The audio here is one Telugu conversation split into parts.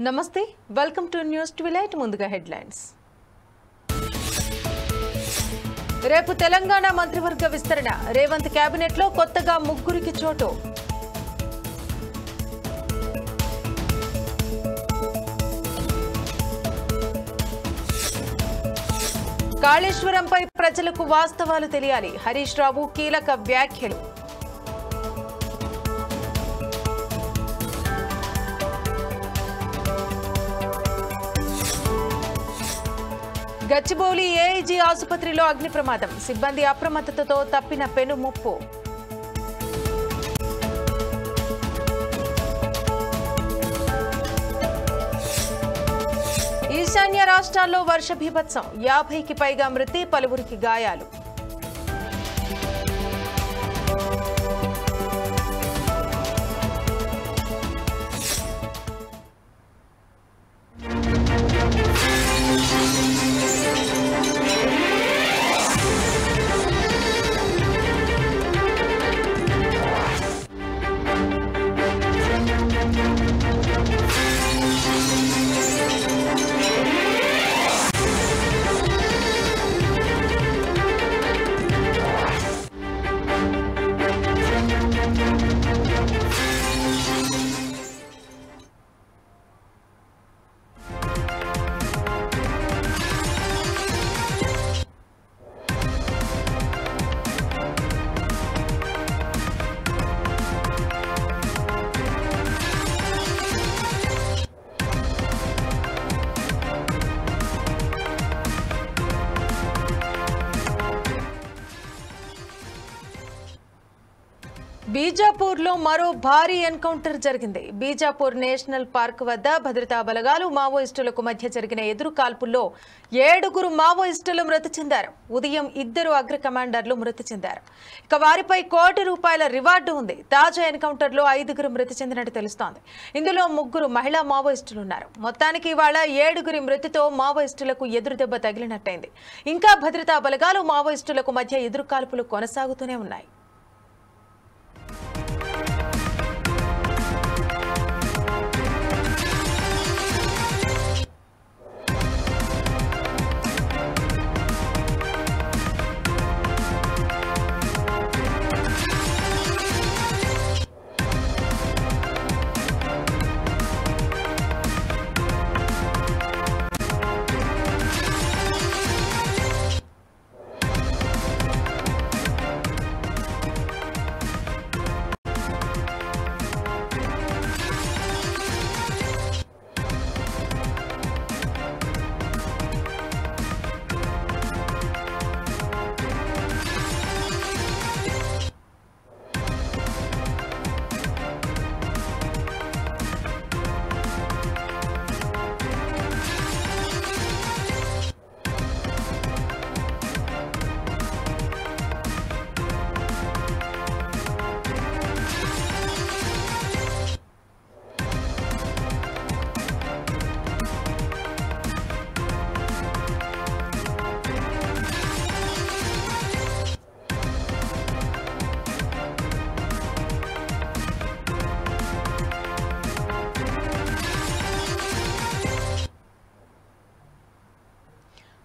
నమస్తే వెల్కమ్ టు న్యూస్ ట్విలైట్ ముందుగా హెడ్లైన్స్ రేపు తెలంగాణ మంత్రివర్గ విస్తరణ రేవంత్ కేబినెట్ లో కొత్తగా ముగ్గురికి చోటు కాళేశ్వరంపై ప్రజలకు వాస్తవాలు తెలియాలి హరీష్ రావు కీలక వ్యాఖ్యలు గచ్చిబౌలి ఏఐజీ ఆసుపత్రిలో అగ్ని ప్రమాదం సిబ్బంది అప్రమత్తతతో తప్పిన పెను ముప్పు ఈశాన్య రాష్ట్రాల్లో వర్ష బీభత్సం 50కి పైగా మృతి పలువురికి గాయాలు బీజాపూర్లో మరో భారీ ఎన్కౌంటర్ జరిగింది బీజాపూర్ నేషనల్ పార్క్ వద్ద భద్రతా బలగాలు మావోయిస్టులకు మధ్య జరిగిన ఎదురు కాల్పుల్లో 7 మావోయిస్టులు మృతి చెందారు ఉదయం 2 అగ్ర కమాండర్లు మృతి చెందారు ఇక వారిపై ₹1 కోటి రివార్డు ఉంది తాజా ఎన్కౌంటర్లో 5 మృతి చెందినట్టు తెలుస్తోంది ఇందులో 3 మహిళా మావోయిస్టులు ఉన్నారు మొత్తానికి ఇవాళ 7 మృతితో మావోయిస్టులకు ఎదురు దెబ్బ తగిలినట్టయింది ఇంకా భద్రతా బలగాలు మావోయిస్టులకు మధ్య ఎదురు కాల్పులు కొనసాగుతూనే ఉన్నాయి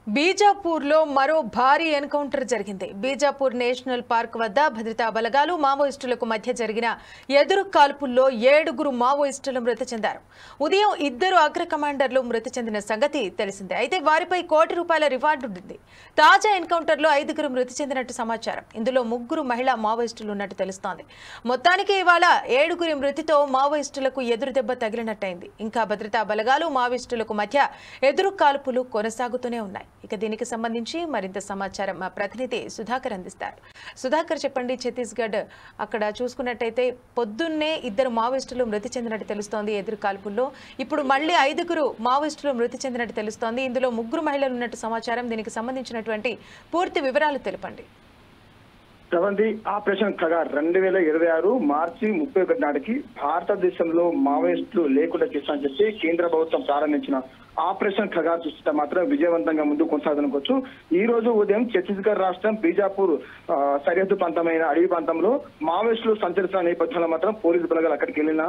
బీజాపూర్లో మరో భారీ ఎన్కౌంటర్ జరిగింది బీజాపూర్ నేషనల్ పార్క్ వద్ద భద్రతా బలగాలు మావోయిస్టులకు మధ్య జరిగిన ఎదురు కాల్పుల్లో 7 మావోయిస్టులు మృతి చెందారు ఉదయం 2 అగ్ర కమాండర్లు మృతి చెందిన సంగతి తెలిసిందే అయితే వారిపై ₹1 కోటి రివార్డు ఉంది తాజా ఎన్కౌంటర్లో 5 మృతి చెందినట్టు సమాచారం ఇందులో 3 మహిళా మావోయిస్టులు ఉన్నట్టు తెలుస్తోంది మొత్తానికి ఇవాళ 7 మృతితో మావోయిస్టులకు ఎదురు దెబ్బ తగిలినట్టయింది ఇంకా భద్రతా బలగాలు మావోయిస్టులకు మధ్య ఎదురు కాల్పులు కొనసాగుతూనే ఉన్నాయి ఇక దీనికి సంబంధించి మరింత సమాచారం మా ప్రతినిధి సుధాకర్ అందిస్తారు సుధాకర్ చెప్పండి ఛత్తీస్గఢ్ అక్కడ చూసుకున్నట్టయితే పొద్దున్నే 2 మావోయిస్టులు మృతి చెందినట్టు తెలుస్తోంది ఎదురు కాల్పుల్లో ఇప్పుడు మళ్ళీ 5 మావోయిస్టులు మృతి చెందినట్టు తెలుస్తోంది ఇందులో 3 మహిళలు ఉన్నట్టు సమాచారం దీనికి సంబంధించినటువంటి పూర్తి వివరాలు తెలపండి ఆపరేషన్ ఖగార్ 2026 మార్చి 31 నాటికి భారతదేశంలో మావోయిస్టులు లేకుండా చేస్తామని చెప్పి కేంద్ర ప్రభుత్వం ప్రారంభించిన ఆపరేషన్ ఖగార్ చూస్తే మాత్రం విజయవంతంగా ముందుకు కొనసాగనుకోవచ్చు. ఈ రోజు ఉదయం ఛత్తీస్గఢ్ రాష్ట్రం బీజాపూర్ సరిహద్దు ప్రాంతమైన అడవి ప్రాంతంలో మావోయిస్టులు సంచరిస్తున్న నేపథ్యంలో మాత్రం పోలీసు బలగాలు అక్కడికి వెళ్ళిన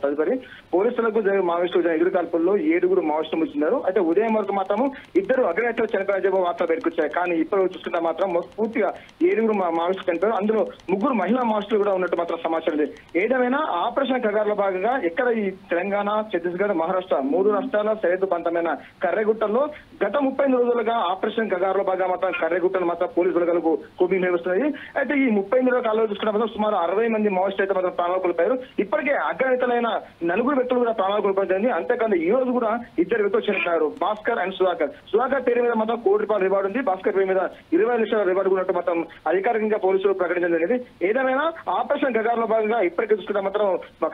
తదుపరి పోలీసులకు మావోయిస్టులు ఎదురు కాల్పుల్లో 7 మావోయిస్టులు మృతి చెందారు. అయితే ఉదయం వరకు మాత్రం 2 అగ్రనేతలు చనిపోయిన వార్తలు బయటకొచ్చాయి. కానీ ఇప్పుడు చూసుకుంటే మాత్రం పూర్తిగా 7 మావోయిస్టులు చనిపోయారు. అందులో 3 మహిళా మావోయిస్టులు కూడా ఉన్నట్టు మాత్రం సమాచారం ఉంది. ఏదేమైనా ఆపరేషన్ ఖగార్ లో భాగంగా ఎక్కడ ఈ తెలంగాణ, ఛత్తీస్గఢ్, మహారాష్ట్ర 3 రాష్ట్రాల సరిహద్దు ప్రాంతమైన కర్రెగుట్టలో గత 38 రోజులుగా ఆపరేషన్ ఖగార్ లో భాగంగా మాత్రం కర్రెగుట్టను మాత్రం పోలీసు బలగాలకు కూబింగ్ నిర్వహిస్తున్నాయి. అయితే ఈ 38 రోజుల కాలంలో చూసుకుంటే మాత్రం సుమారు 60 మంది మావోయిస్టులు అయితే మాత్రం ప్రాణాలు కోల్పోయారు. ఇప్పటికే అగ్రనేతలైన 4 వ్యక్తులు కూడా ప్రాణాలు కోల్పోయింది. అంతేకాదు ఈ రోజు కూడా 2 వ్యక్తులు చనిపోయారు, భాస్కర్ అండ్ సుధాకర్. సుధాకర్ పేరు మీద మాత్రం ₹1 కోటి రివార్డు ఉంది. భాస్కర్ పేరు మీద 20 లక్షల రివార్డు ఉన్నట్టు మాత్రం అధికారికంగా పోలీసులు ప్రకటించడం జరిగింది. ఏదేమైనా ఆపరేషన్ ఖగార్ లో భాగంగా ఇప్పటికే చూసుకుంటే మాత్రం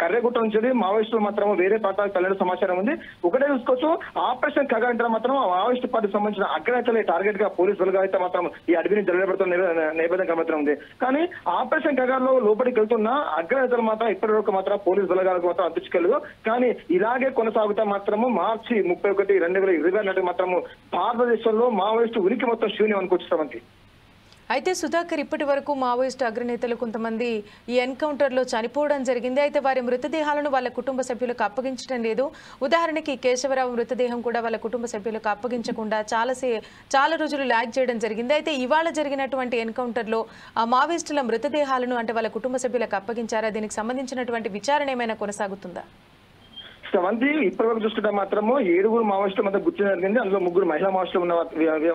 కర్రెగుట్ట నుంచి మావోయిస్టులు మాత్రం వేరే ప్రాంతాలకు వెళ్ళిన సమాచారం ఉంది. ఒకటే చూసుకోవచ్చు, ఆపరేషన్ ఖగార్ అంటే మాత్రం మావోయిస్టు పార్టీకి సంబంధించిన అగ్రనేతలే టార్గెట్ గా పోలీసు బలగాలు అయితే మాత్రం ఈ అడవిని జరగబడుతున్న నేపథ్యం మాత్రం ఉంది. కానీ ఆపరేషన్ ఖగార్ లో లోపలికి వెళ్తున్న అగ్రనేతలు మాత్రం ఇప్పటి వరకు మాత్రం పోలీసు బలగాలకు మాత్రం అందించగలదు. కానీ ఇలాగే కొనసాగుతా మాత్రము మార్చి 31, 2020 నాటికి మాత్రము భారతదేశంలో మావోయిస్టు ఉనికి మొత్తం శూన్యం అనుకొచ్చామంటే. అయితే సుధాకర్, ఇప్పటి వరకు మావోయిస్టు అగ్రనేతలు కొంతమంది ఈ ఎన్కౌంటర్లో చనిపోవడం జరిగింది. అయితే వారి మృతదేహాలను వాళ్ళ కుటుంబ సభ్యులకు అప్పగించడం లేదు. ఉదాహరణకి కేశవరావు మృతదేహం కూడా వాళ్ళ కుటుంబ సభ్యులకు అప్పగించకుండా చాలా రోజులు ల్యాగ్ చేయడం జరిగింది. అయితే ఇవాళ జరిగినటువంటి ఎన్కౌంటర్లో ఆ మావోయిస్టుల మృతదేహాలను అంటే వాళ్ళ కుటుంబ సభ్యులకు అప్పగించారా? దీనికి సంబంధించినటువంటి విచారణ ఏమైనా కొనసాగుతుందా? వంతి ఇప్పటి వరకు చూసుకుంటే మాత్రము 7 మావోయిస్టుల మధ్య గుర్తు జరిగింది. అందులో 3 మహిళా మావోయిస్టులు ఉన్న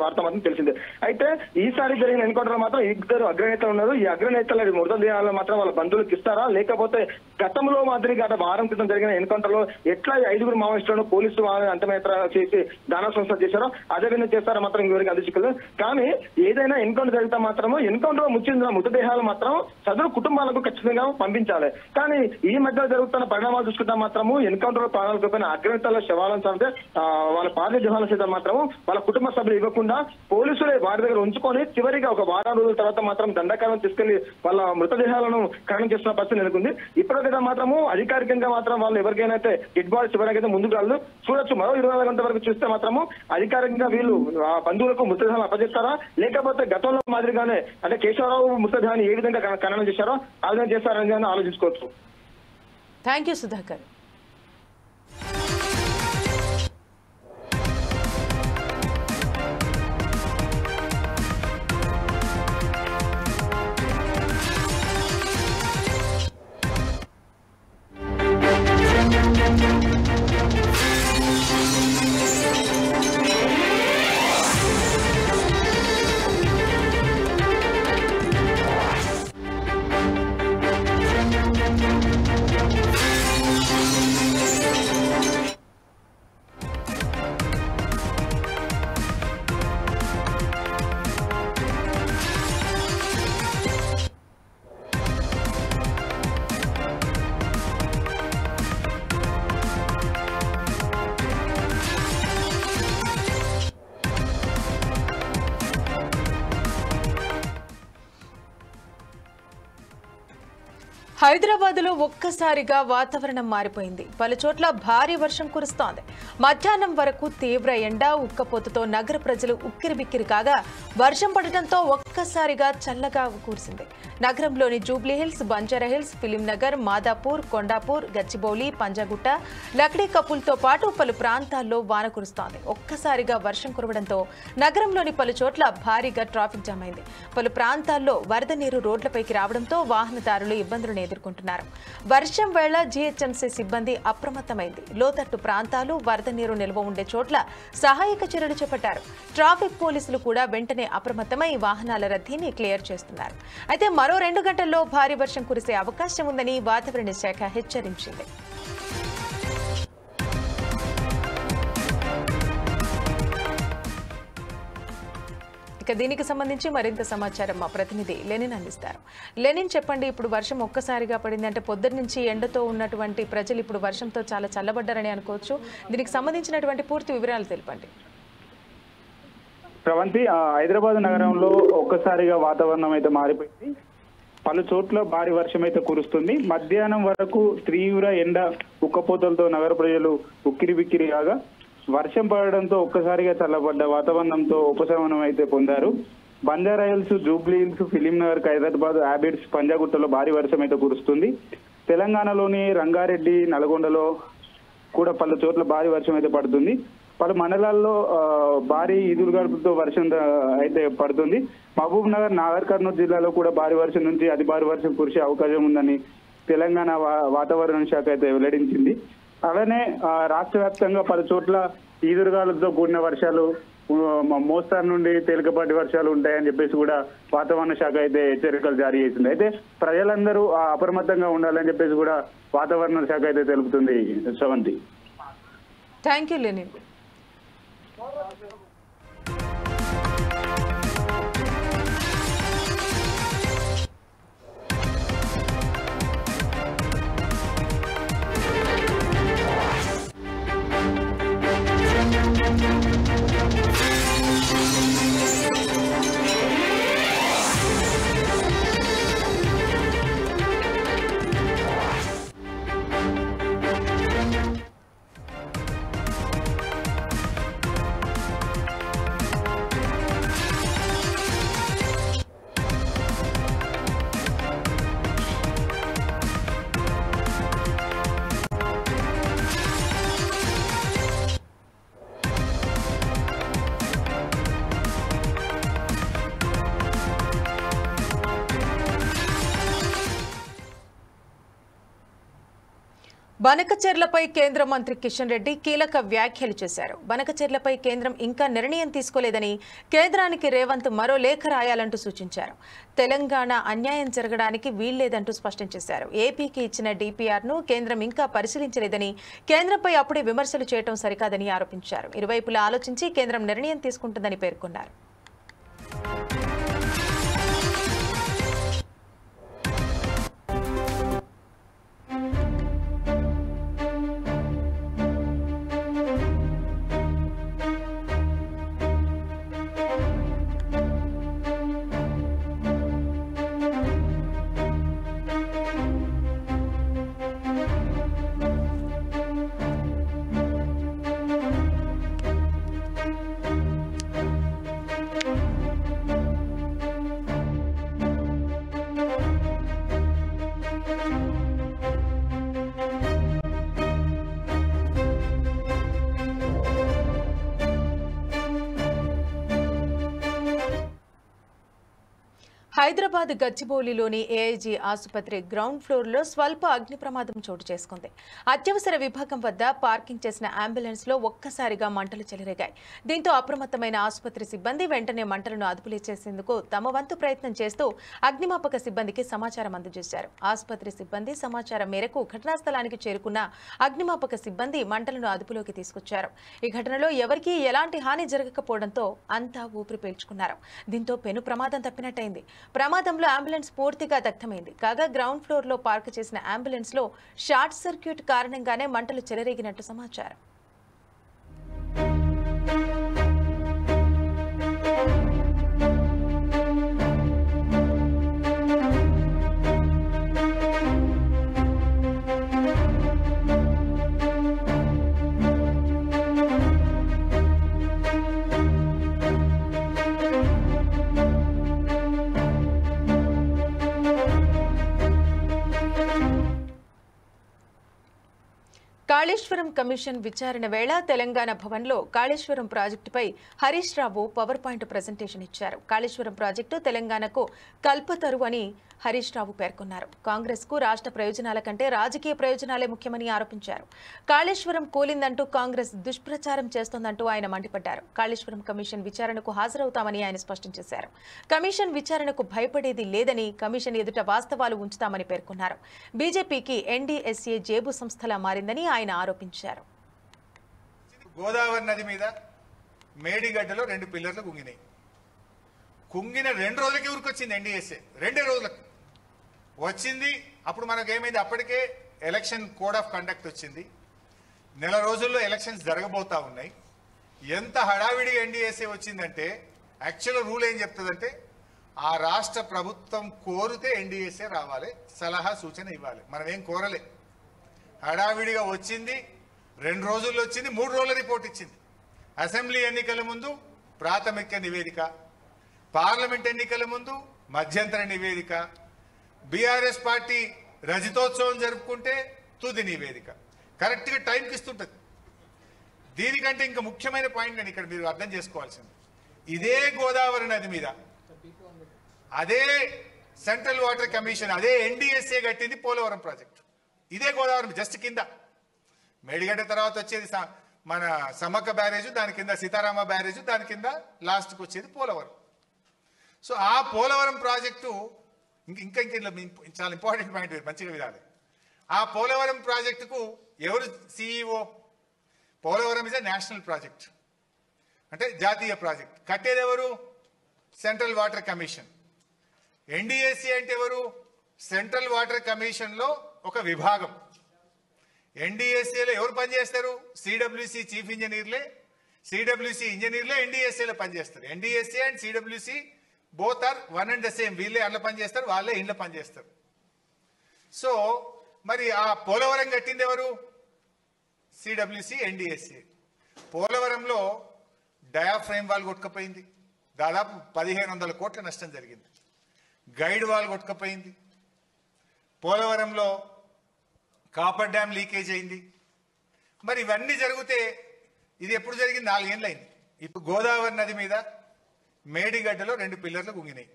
వార్త మాత్రం తెలిసిందే. అయితే ఈసారి జరిగిన ఎన్కౌంటర్ లో మాత్రం 2 అగ్రనేతలు ఉన్నారు. ఈ అగ్రనేతల మృతదేహాలను మాత్రం వాళ్ళ బంధువులకు ఇస్తారా, లేకపోతే గతంలో మాదిరిగా వారం క్రితం జరిగిన ఎన్కౌంటర్ లో ఎట్లా 5 మావోయిస్టులను పోలీసు అంతమేత్ర చేసి దాన సంస్థ చేశారో అదే విధంగా చేస్తారో మాత్రం ఇంతవరకు అందించలేదు. కానీ ఏదైనా ఎన్కౌంటర్ జరిగితే మాత్రము ఎన్కౌంటర్ లో ముచ్చిన మృతదేహాలు మాత్రం సదరు కుటుంబాలకు ఖచ్చితంగా పంపించాలి. కానీ ఈ మధ్య జరుగుతున్న పరిణామాలు చూసుకుంటే మాత్రము ఎన్కౌంటర్ ప్రాణాలు కోల్పోయిన అగ్రనేతల శవాలను చంపితే వాళ్ళ పార్టీ జవాన్ల సైతం మాత్రం వాళ్ళ కుటుంబ సభ్యులు ఇవ్వకుండా పోలీసులే వారి దగ్గర ఉంచుకొని చివరిగా ఒక వారం రోజుల తర్వాత మాత్రం దండకాలను తీసుకెళ్లి వాళ్ళ మృతదేహాలను ఖననం చేస్తున్న పరిస్థితి నెలకొంది. ఇప్పటికైతే మాత్రము అధికారికంగా మాత్రం వాళ్ళు ఎవరికైనా అయితే డెడ్ బాడీ చివరికైతే ముందుకు వాళ్ళు చూడొచ్చు. మరో 24 గంటల వరకు చూస్తే మాత్రము అధికారికంగా వీళ్ళు బంధువులకు మృతదేహాలు అప్పచెప్తారా, లేకపోతే గతంలో మాదిరిగానే అంటే కేశవరావు మృతదేహాన్ని ఏ విధంగా ఖననం చేశారో ఆ విధంగా చేస్తారని ఆలోచించుకోవచ్చు. Thank you Sudhakar. హైదరాబాద్లో ఒక్కసారిగా వాతావరణం మారిపోయింది. పలు చోట్ల భారీ వర్షం కురుస్తోంది. మధ్యాహ్నం వరకు తీవ్ర ఎండ, ఉక్కపోతతో నగర ప్రజలు ఉక్కిరిబిక్కిరి కాగా వర్షం పడటంతో ఒక్కసారిగా చల్లగా కురిసింది. నగరంలోని జూబ్లీ హిల్స్, బంజారా హిల్స్, ఫిలిం నగర్, మాదాపూర్, కొండాపూర్, గచ్చిబౌలి, పంజాగుట్ట, లక్డీ కపుల్తో పాటు పలు ప్రాంతాల్లో వాన కురుస్తోంది. ఒక్కసారిగా వర్షం కురవడంతో నగరంలోని పలు చోట్ల భారీగా ట్రాఫిక్ జామ్ అయింది. పలు ప్రాంతాల్లో వరద నీరు రోడ్లపైకి రావడంతో వాహనదారులు ఇబ్బందులను ఎదుర్కొంటున్నారు. వర్షం వేళ జీహెచ్ఎంసీ సిబ్బంది అప్రమత్తమైంది. లోతట్టు ప్రాంతాలు, వరద నీరు నిల్వ ఉండే చోట్ల సహాయక చర్యలు చేపట్టారు. ట్రాఫిక్ పోలీసులు కూడా వెంటనే అప్రమత్తమై వాహనాల రద్దీని క్లియర్ చేస్తున్నారు. అయితే మరో 2 గంటల్లో భారీ వర్షం కురిసే అవకాశం ఉందని వాతావరణ శాఖ హెచ్చరించింది. ఇక దీనికి సంబంధించి మరింత సమాచారం మా ప్రతినిధి లెనిన్ అందిస్తారు. లెనిన్, చెప్పండి, ఇప్పుడు వర్షం ఒక్కసారిగా పడింది అంటే పొద్దున్న నుంచి ఎండతో ఉన్నటువంటి ప్రజలు ఇప్పుడు వర్షంతో చాలా చల్లబడ్డారని అనుకోవచ్చు. దీనికి సంబంధించినటువంటి పూర్తి వివరాలు తెలపండి. ప్రవంతి, హైదరాబాద్ నగరంలో ఒక్కసారిగా వాతావరణం అయితే మారిపోయింది. పలు చోట్ల భారీ వర్షం అయితే కురుస్తుంది. మధ్యాహ్నం వరకు తీవ్ర ఎండ, ఉక్కపోతలతో నగర ప్రజలు ఉక్కిరిబిక్కిరి కాగా వర్షం పడడంతో ఒక్కసారిగా చల్లబడ్డ వాతావరణంతో ఉపశమనం అయితే పొందారు. బంజారా హిల్స్, జూబ్లీ హిల్స్, ఫిలిం నగర్, ఖైరతాబాద్, ఆబిడ్స్, పంజాగుట్టలో భారీ వర్షం అయితే కురుస్తుంది. తెలంగాణలోని రంగారెడ్డి, నల్గొండలో కూడా పలు చోట్ల భారీ వర్షం అయితే పడుతుంది. పలు మండలాల్లో భారీ ఈదురుగాలులతో వర్షం అయితే పడుతుంది. మహబూబ్ నగర్, నాగర్ కర్నూలు జిల్లాలో కూడా భారీ వర్షం నుంచి అతి భారీ వర్షం కురిసే అవకాశం ఉందని తెలంగాణ వాతావరణ శాఖ అయితే వెల్లడించింది. అలానే రాష్ట్ర వ్యాప్తంగా పలు చోట్ల ఈదురుగాలులతో కూడిన వర్షాలు, మోస్తారు నుండి తేలికపాటి వర్షాలు ఉంటాయని చెప్పేసి కూడా వాతావరణ శాఖ అయితే హెచ్చరికలు జారీ చేసింది. అయితే ప్రజలందరూ అప్రమత్తంగా ఉండాలని చెప్పేసి కూడా వాతావరణ శాఖ అయితే తెలుపుతుంది. శ్రవంతి. Thank you Lenin. బనకచెర్లపై కేంద్ర మంత్రి కిషన్ రెడ్డి కీలక వ్యాఖ్యలు చేశారు. బనకచెర్లపై కేంద్రం ఇంకా నిర్ణయం తీసుకోలేదని, కేంద్రానికి రేవంత్ మరో లేఖ రాయాలంటూ సూచించారు. తెలంగాణ అన్యాయం జరగడానికి వీల్లేదంటూ స్పష్టం చేశారు. ఏపీకి ఇచ్చిన డీపీఆర్ను కేంద్రం ఇంకా పరిశీలించలేదని, కేంద్రంపై అప్పుడే విమర్శలు చేయడం సరికాదని ఆరోపించారు. ఇరువైపులా ఆలోచించి కేంద్రం నిర్ణయం తీసుకుంటుందని పేర్కొన్నారు. హైదరాబాద్ గచ్చిబౌలిలోని ఏఐజీ ఆసుపత్రి గ్రౌండ్ ఫ్లోర్లో స్వల్ప అగ్ని ప్రమాదం చోటు చేసుకుంది. అత్యవసర విభాగం వద్ద పార్కింగ్ చేసిన అంబులెన్స్లో ఒక్కసారిగా మంటలు చెలరేగాయి. దీంతో అప్రమత్తమైన ఆసుపత్రి సిబ్బంది వెంటనే మంటలను అదుపులో చేసేందుకు తమ వంతు ప్రయత్నం చేస్తూ అగ్నిమాపక సిబ్బందికి సమాచారం అందజేశారు. ఆసుపత్రి సిబ్బంది సమాచారం మేరకు ఘటనా స్థలానికి చేరుకున్న అగ్నిమాపక సిబ్బంది మంటలను అదుపులోకి తీసుకొచ్చారు. ఈ ఘటనలో ఎవరికీ ఎలాంటి హాని జరగకపోవడంతో అంతా ఊపిరి పీల్చుకున్నారు. దీంతో పెను ప్రమాదం తప్పినట్టయింది. ప్రమాదంలో అంబులెన్స్ పూర్తిగా దగ్ధమైంది. కాగా గ్రౌండ్ ఫ్లోర్ లో పార్క్ చేసిన అంబులెన్స్ లో షార్ట్ సర్క్యూట్ కారణంగానే మంటలు చెలరేగినట్టు సమాచారం. కాళేశ్వరం కమిషన్ విచారణ వేళ తెలంగాణ భవన్లో కాళేశ్వరం ప్రాజెక్టుపై Harish Rao power point presentation ఇచ్చారు. కాళేశ్వరం ప్రాజెక్టు తెలంగాణకు కల్పతరువు అని హరీష్ రావు పేర్కొన్నారు. కాంగ్రెస్ కు రాష్ట్ర ప్రయోజనాల కంటే రాజకీయ ప్రయోజనాలే ముఖ్యమని ఆరోపించారు. కాళేశ్వరం కూలిందంటూ కాంగ్రెస్ దుష్ప్రచారం చేస్తోందంటూ ఆయన మండిపడ్డారు. కాళేశ్వరం కమిషన్ విచారణకు హాజరవుతామని ఆయన స్పష్టం చేశారు. కమిషన్ విచారణకు భయపడేది లేదని, కమిషన్ ఎదుట వాస్తవాలు ఉంచుతామని పేర్కొన్నారు. బీజేపీకి ఎన్డీఎస్ఏ జేబు సంస్థలా మారిందని ఆయన ఆరోపించారు. గోదావరి నది మీద మేడిగడ్డలో 2 పిల్లర్లు కుంగినాయి. కుంగిన 2 రోజులకి ఊరికొచ్చింది ఎన్డీఎస్ఏ. 2 రోజులకు వచ్చింది. అప్పుడు మనకేమైంది, అప్పటికే ఎలక్షన్ కోడ్ ఆఫ్ కండక్ట్ వచ్చింది. నెల రోజుల్లో ఎలక్షన్స్ జరగబోతా ఉన్నాయి. ఎంత హడావిడి ఎన్డీఎస్ఏ వచ్చిందంటే, యాక్చువల్ రూల్ ఏం చెప్తుందంటే, ఆ రాష్ట్ర ప్రభుత్వం కోరితే ఎన్డీఎస్ఏ రావాలి, సలహా సూచన ఇవ్వాలి. మనం ఏం కోరలే, హడావిడిగా వచ్చింది. 2 రోజుల్లో వచ్చింది, 3 రోజుల రిపోర్ట్ ఇచ్చింది. అసెంబ్లీ ఎన్నికల ముందు ప్రాథమిక నివేదిక, పార్లమెంట్ ఎన్నికల ముందు మధ్యంతర నివేదిక, బీఆర్ఎస్ పార్టీ రజతోత్సవం జరుపుకుంటే తుది నివేదిక. కరెక్ట్గా టైంకి ఇస్తుంటుంది. దీనికంటే ఇంకా ముఖ్యమైన పాయింట్ నేను ఇక్కడ మీరు అర్థం చేసుకోవాల్సింది, ఇదే గోదావరి నది మీద అదే సెంట్రల్ వాటర్ కమిషన్, అదే ఎన్డీఎస్ఏ కట్టింది పోలవరం ప్రాజెక్టు. ఇదే గోదావరి జస్ట్ కింద మేడిగడ్డ తర్వాత వచ్చేది మన సమ్మక్క బ్యారేజ్, దాని కింద సీతారామ బ్యారేజ్, దాని కింద లాస్ట్కి వచ్చేది పోలవరం. సో ఆ పోలవరం ప్రాజెక్టు ఇంకా చాలా ఇంపార్టెంట్ పాయింట్, మంచిగా వినాలి. ఆ పోలవరం ప్రాజెక్టుకు ఎవరు CEO? Polavaram is a national project, అంటే జాతీయ ప్రాజెక్ట్. కట్టేది ఎవరు? Central water commission. ఎన్డీఎస్సీ అంటే ఎవరు? సెంట్రల్ వాటర్ కమిషన్ లో ఒక విభాగం. ఎన్డీఎస్సీలో ఎవరు పనిచేస్తారు? సిడబ్ల్యూసీ చీఫ్ ఇంజనీర్లే, సిడబ్ల్యూసీ ఇంజనీర్లే ఎన్డీఎస్సీలో పనిచేస్తారు. NDSC and CWC both are one and the same. వీళ్ళే అట్లా పనిచేస్తారు, వాళ్ళే ఇంట్లో పనిచేస్తారు. సో మరి ఆ పోలవరం కట్టింది ఎవరు? CWC, NDSC. పోలవరంలో డయాఫ్రేమ్ వాల్ కొట్టుకపోయింది, దాదాపు 1500 కోట్ల నష్టం జరిగింది. గైడ్ వాల్ కొట్టుకపోయింది. పోలవరంలో కాపర్ డ్యామ్ లీకేజ్ అయింది. మరి ఇవన్నీ జరిగితే ఇది ఎప్పుడు జరిగింది? 4 ఏళ్ళు అయింది. ఇప్పుడు గోదావరి నది మీద మేడిగడ్డలో 2 పిల్లర్లు గుంగినాయి.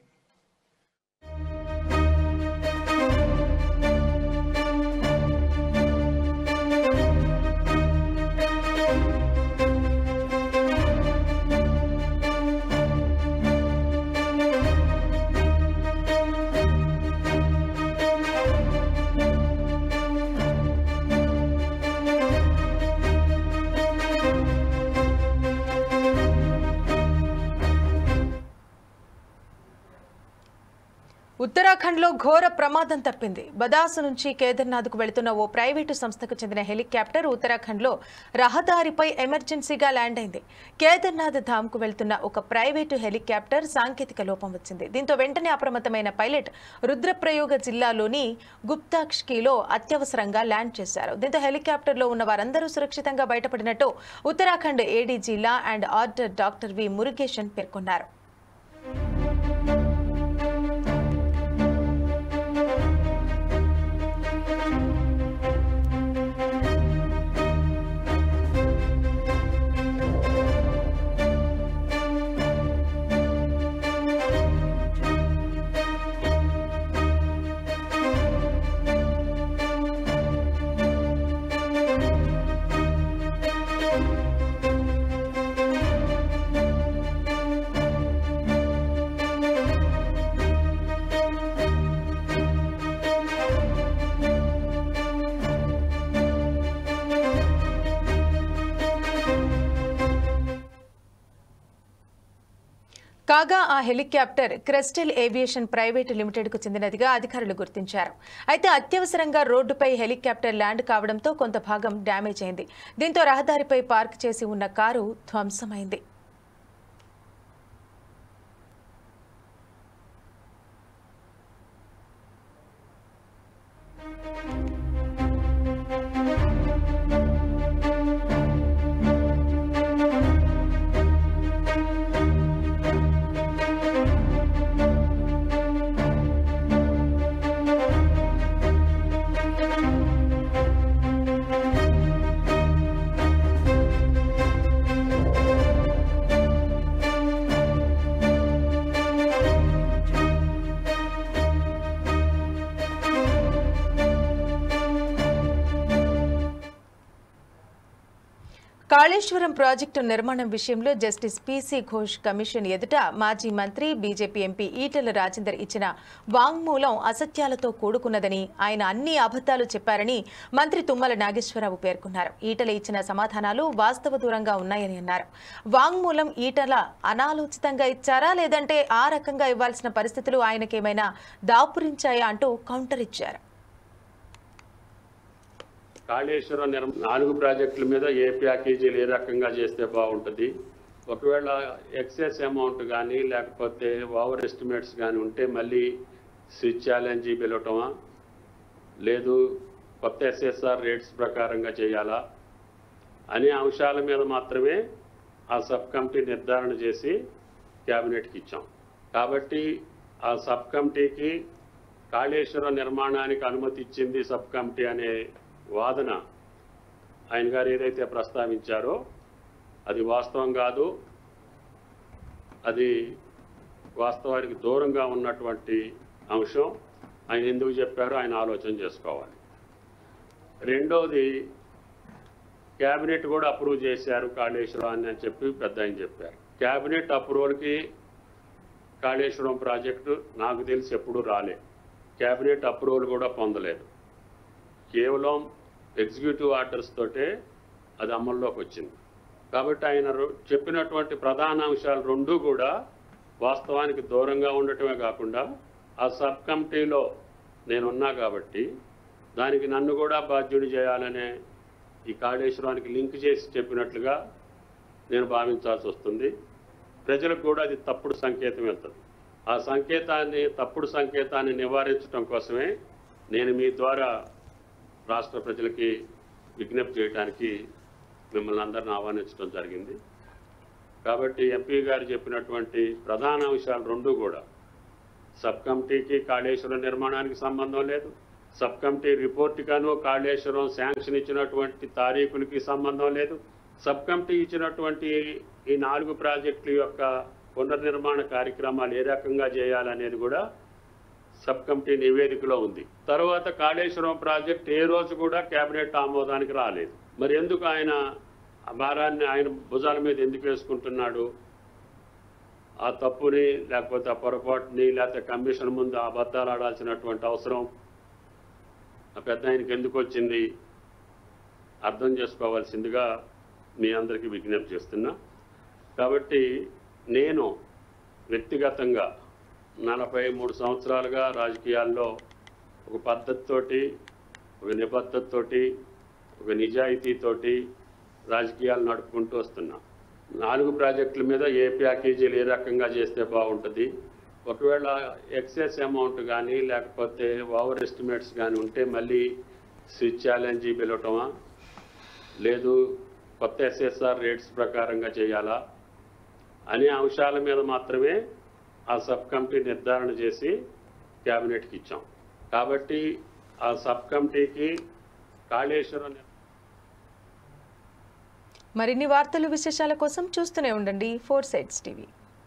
ఉత్తరాఖండ్లో ఘోర ప్రమాదం తప్పింది. బదాసు నుంచి కేదార్నాథ్కు వెళుతున్న ఓ ప్రైవేటు సంస్థకు చెందిన హెలికాప్టర్ ఉత్తరాఖండ్లో రహదారిపై ఎమర్జెన్సీగా ల్యాండ్ అయింది. కేదార్నాథ్ ధామ్కు వెళ్తున్న ఒక ప్రైవేటు హెలికాప్టర్ సాంకేతిక లోపం వచ్చింది. దీంతో వెంటనే అప్రమత్తమైన పైలట్ రుద్రప్రయోగ జిల్లాలోని గుప్తాఖ్షీలో అత్యవసరంగా ల్యాండ్ చేశారు. దీంతో హెలికాప్టర్లో ఉన్న వారందరూ సురక్షితంగా బయటపడినట్టు Uttarakhand ADG law and order doctor V Murugesan పేర్కొన్నారు. కాగా ఆ హెలికాప్టర్ క్రెస్టల్ ఏవియేషన్ ప్రైవేటు లిమిటెడ్కు చెందినదిగా అధికారులు గుర్తించారు. అయితే అత్యవసరంగా రోడ్డుపై హెలికాప్టర్ ల్యాండ్ కావడంతో కొంత భాగం డ్యామేజ్ అయింది. దీంతో రహదారిపై పార్క్ చేసి ఉన్న కారు ధ్వంసమైంది. కాళేశ్వరం ప్రాజెక్టు నిర్మాణం విషయంలో జస్టిస్ పీసీ ఘోష్ కమిషన్ ఎదుట మాజీ మంత్రి బీజేపీ ఎంపీ ఈటెల రాజేందర్ ఇచ్చిన వాంగ్మూలం అసత్యాలతో కూడుకున్నదని, ఆయన అన్ని అబద్దాలు చెప్పారని మంత్రి తుమ్మల నాగేశ్వరరావు పేర్కొన్నారు. ఈటెల ఇచ్చిన సమాధానాలు వాస్తవ దూరంగా ఉన్నాయని అన్నారు. వాంగ్మూలం ఈటెల అనాలోచితంగా ఇచ్చారా లేదంటే ఆ రకంగా ఇవ్వాల్సిన పరిస్థితులు ఆయనకేమైనా దాపురించాయా అంటూ కౌంటర్ ఇచ్చారు. కాళేశ్వరం 4 ప్రాజెక్టుల మీద ఏ ప్యాకేజీలు ఏ రకంగా చేస్తే బాగుంటుంది, ఒకవేళ ఎక్సెస్ అమౌంట్ కానీ లేకపోతే ఓవర్ ఎస్టిమేట్స్ కానీ ఉంటే మళ్ళీ స్విచ్ ఛాలెంజ్ పిలవటమా, లేదు కొత్త ఎస్ఎస్ఆర్ రేట్స్ ప్రకారంగా చేయాలా, అనే అంశాల మీద మాత్రమే ఆ సబ్ కమిటీ నిర్ధారణ చేసి క్యాబినెట్కి ఇచ్చాం. కాబట్టి ఆ సబ్ కమిటీకి కాళేశ్వరం నిర్మాణానికి అనుమతి ఇచ్చింది సబ్ కమిటీ అనే వాదన ఆయన గారు ఏదైతే ప్రస్తావించారో అది వాస్తవం కాదు. అది వాస్తవానికి దూరంగా ఉన్నటువంటి అంశం. ఆయన ఎందుకు చెప్పారో ఆయన ఆలోచన చేసుకోవాలి. రెండోది, క్యాబినెట్ కూడా అప్రూవ్ చేశారు కాళేశ్వరాన్ని అని చెప్పి పెద్ద ఆయన చెప్పారు. క్యాబినెట్ అప్రూవల్కి కాళేశ్వరం ప్రాజెక్టు నాకు తెలిసి ఎప్పుడూ రాలే. క్యాబినెట్ అప్రూవల్ కూడా పొందలేదు. కేవలం ఎగ్జిక్యూటివ్ ఆర్డర్స్ తోటే అది అమల్లోకి వచ్చింది. కాబట్టి ఆయన చెప్పినటువంటి ప్రధాన అంశాలు రెండూ కూడా వాస్తవానికి దూరంగా ఉండటమే కాకుండా ఆ సబ్ కమిటీలో నేనున్నా కాబట్టి దానికి నన్ను కూడా బాధ్యుడి చేయాలనే ఈ కాళేశ్వరానికి లింక్ చేసి చెప్పినట్లుగా నేను భావించాల్సి వస్తుంది. ప్రజలకు కూడా అది తప్పుడు సంకేతం వెళ్తుంది. ఆ తప్పుడు సంకేతాన్ని నివారించడం కోసమే నేను మీ ద్వారా రాష్ట్ర ప్రజలకి విజ్ఞప్తి చేయడానికి మిమ్మల్ని అందరిని ఆహ్వానించడం జరిగింది. కాబట్టి ఎంపీ గారు చెప్పినటువంటి ప్రధాన అంశాలు రెండూ కూడా సబ్ కమిటీకి కాళేశ్వరం నిర్మాణానికి సంబంధం లేదు. సబ్ కమిటీ రిపోర్ట్గాను కాళేశ్వరం శాంక్షన్ ఇచ్చినటువంటి తారీఖులకి సంబంధం లేదు. సబ్ కమిటీ ఇచ్చినటువంటి ఈ 4 ప్రాజెక్టుల యొక్క పునర్నిర్మాణ కార్యక్రమాలు ఏ రకంగా చేయాలనేది కూడా సబ్ కమిటీ నివేదికలో ఉంది. తర్వాత కాళేశ్వరం ప్రాజెక్ట్ ఏ రోజు కూడా కేబినెట్ ఆమోదానికి రాలేదు. మరి ఎందుకు ఆయన భారాన్ని ఆయన భుజాల మీద ఎందుకు వేసుకుంటున్నాడు? ఆ తప్పుని లేకపోతే ఆ పొరపాటుని లేకపోతే కమిషన్ ముందు అబద్ధాలు ఆడాల్సినటువంటి అవసరం ఆ పెద్ద ఆయనకి ఎందుకు వచ్చింది అర్థం చేసుకోవాల్సిందిగా మీ అందరికీ విజ్ఞప్తి చేస్తున్నా. కాబట్టి నేను వ్యక్తిగతంగా 43 సంవత్సరాలుగా రాజకీయాల్లో ఒక పద్ధతితోటి, ఒక నిబద్ధతతోటి, ఒక నిజాయితీతోటి రాజకీయాలు నడుపుకుంటూ వస్తున్నా. 4 ప్రాజెక్టుల మీద ఏ ప్యాకేజీలు ఏ రకంగా చేస్తే బాగుంటుంది, ఒకవేళ ఎక్సెస్ అమౌంట్ కానీ లేకపోతే ఓవర్ ఎస్టిమేట్స్ కానీ ఉంటే మళ్ళీ స్విచ్ ఛాలెంజ్ పిలవటమా, లేదు కొత్త ఎస్ఎస్ఆర్ రేట్స్ ప్రకారంగా చేయాలా అనే అంశాల మీద మాత్రమే ఆ సబ్ కమిటీ నిర్ధారణ చేసి క్యాబినెట్కి ఇచ్చాం. కాబట్టి ఆ సబ్ కమిటీకి కాళేశ్వరం మరిన్ని వార్తలు విశేషాల కోసం చూస్తూనే ఉండండి 4 Sides TV.